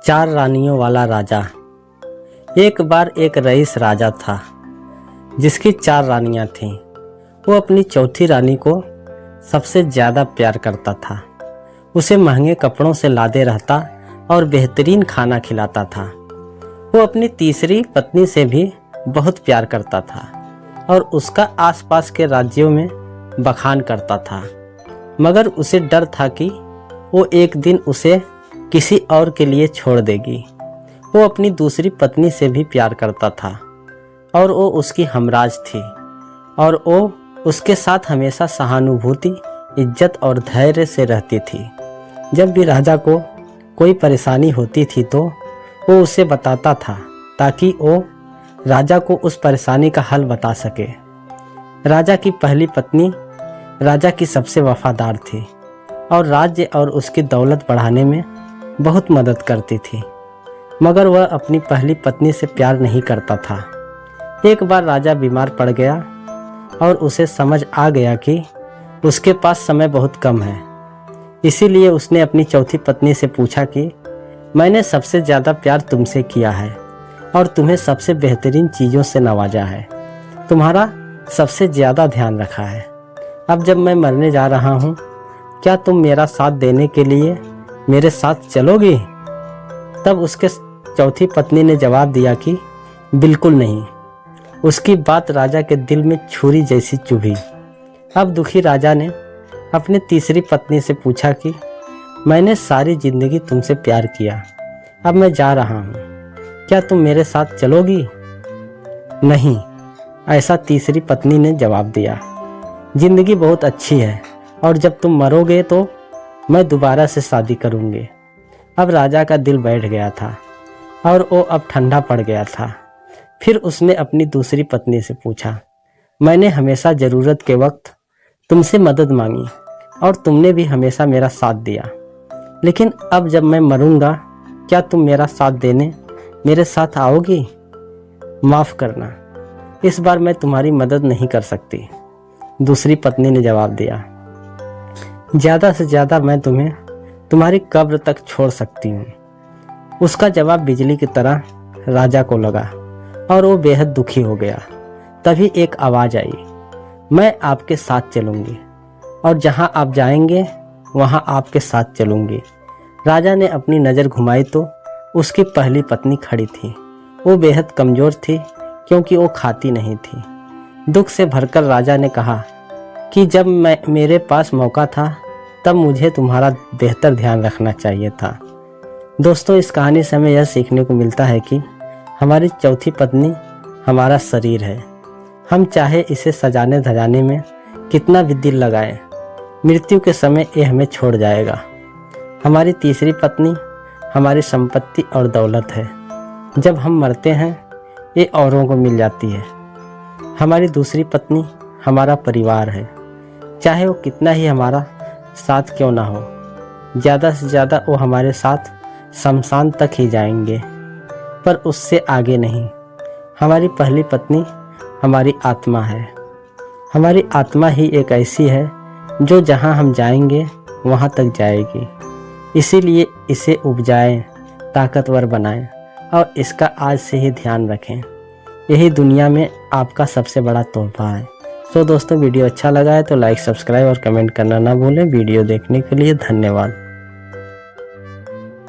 चार रानियों वाला राजा। एक बार एक रईस राजा था जिसकी चार रानियां थीं। वो अपनी चौथी रानी को सबसे ज़्यादा प्यार करता था। उसे महंगे कपड़ों से लादे रहता और बेहतरीन खाना खिलाता था। वो अपनी तीसरी पत्नी से भी बहुत प्यार करता था और उसका आसपास के राज्यों में बखान करता था, मगर उसे डर था कि वो एक दिन उसे किसी और के लिए छोड़ देगी। वो अपनी दूसरी पत्नी से भी प्यार करता था और वो उसकी हमराज थी और वो उसके साथ हमेशा सहानुभूति, इज्जत और धैर्य से रहती थी। जब भी राजा को कोई परेशानी होती थी तो वो उसे बताता था ताकि वो राजा को उस परेशानी का हल बता सके। राजा की पहली पत्नी राजा की सबसे वफादार थी और राज्य और उसकी दौलत बढ़ाने में बहुत मदद करती थी, मगर वह अपनी पहली पत्नी से प्यार नहीं करता था। एक बार राजा बीमार पड़ गया और उसे समझ आ गया कि उसके पास समय बहुत कम है। इसीलिए उसने अपनी चौथी पत्नी से पूछा कि मैंने सबसे ज़्यादा प्यार तुमसे किया है और तुम्हें सबसे बेहतरीन चीज़ों से नवाजा है, तुम्हारा सबसे ज़्यादा ध्यान रखा है। अब जब मैं मरने जा रहा हूँ, क्या तुम मेरा साथ देने के लिए मेरे साथ चलोगी? तब उसके चौथी पत्नी ने जवाब दिया कि बिल्कुल नहीं। उसकी बात राजा के दिल में छुरी जैसी चुभी। अब दुखी राजा ने अपनी तीसरी पत्नी से पूछा कि मैंने सारी जिंदगी तुमसे प्यार किया, अब मैं जा रहा हूँ, क्या तुम मेरे साथ चलोगी? नहीं, ऐसा तीसरी पत्नी ने जवाब दिया। जिंदगी बहुत अच्छी है और जब तुम मरोगे तो मैं दोबारा से शादी करूँगी। अब राजा का दिल बैठ गया था और वो अब ठंडा पड़ गया था। फिर उसने अपनी दूसरी पत्नी से पूछा, मैंने हमेशा ज़रूरत के वक्त तुमसे मदद मांगी और तुमने भी हमेशा मेरा साथ दिया, लेकिन अब जब मैं मरूंगा, क्या तुम मेरा साथ देने मेरे साथ आओगी? माफ़ करना, इस बार मैं तुम्हारी मदद नहीं कर सकती। दूसरी पत्नी ने जवाब दिया, ज़्यादा से ज़्यादा मैं तुम्हें तुम्हारी कब्र तक छोड़ सकती हूँ। उसका जवाब बिजली की तरह राजा को लगा और वो बेहद दुखी हो गया। तभी एक आवाज़ आई, मैं आपके साथ चलूँगी और जहाँ आप जाएंगे वहाँ आपके साथ चलूँगी। राजा ने अपनी नज़र घुमाई तो उसकी पहली पत्नी खड़ी थी। वो बेहद कमज़ोर थी क्योंकि वो खाती नहीं थी। दुख से भरकर राजा ने कहा कि जब मेरे पास मौका था तब मुझे तुम्हारा बेहतर ध्यान रखना चाहिए था। दोस्तों, इस कहानी से हमें यह सीखने को मिलता है कि हमारी चौथी पत्नी हमारा शरीर है। हम चाहे इसे सजाने धजाने में कितना भी दिल लगाएं, मृत्यु के समय ये हमें छोड़ जाएगा। हमारी तीसरी पत्नी हमारी संपत्ति और दौलत है। जब हम मरते हैं ये औरों को मिल जाती है। हमारी दूसरी पत्नी हमारा परिवार है, चाहे वो कितना ही हमारा साथ क्यों ना हो। ज़्यादा से ज़्यादा वो हमारे साथ शमशान तक ही जाएंगे, पर उससे आगे नहीं। हमारी पहली पत्नी हमारी आत्मा है। हमारी आत्मा ही एक ऐसी है जो जहाँ हम जाएंगे वहाँ तक जाएगी। इसीलिए इसे उपजाएं, ताकतवर बनाएं और इसका आज से ही ध्यान रखें। यही दुनिया में आपका सबसे बड़ा तोहफा है। तो दोस्तों, वीडियो अच्छा लगा है तो लाइक, सब्सक्राइब और कमेंट करना ना भूलें। वीडियो देखने के लिए धन्यवाद।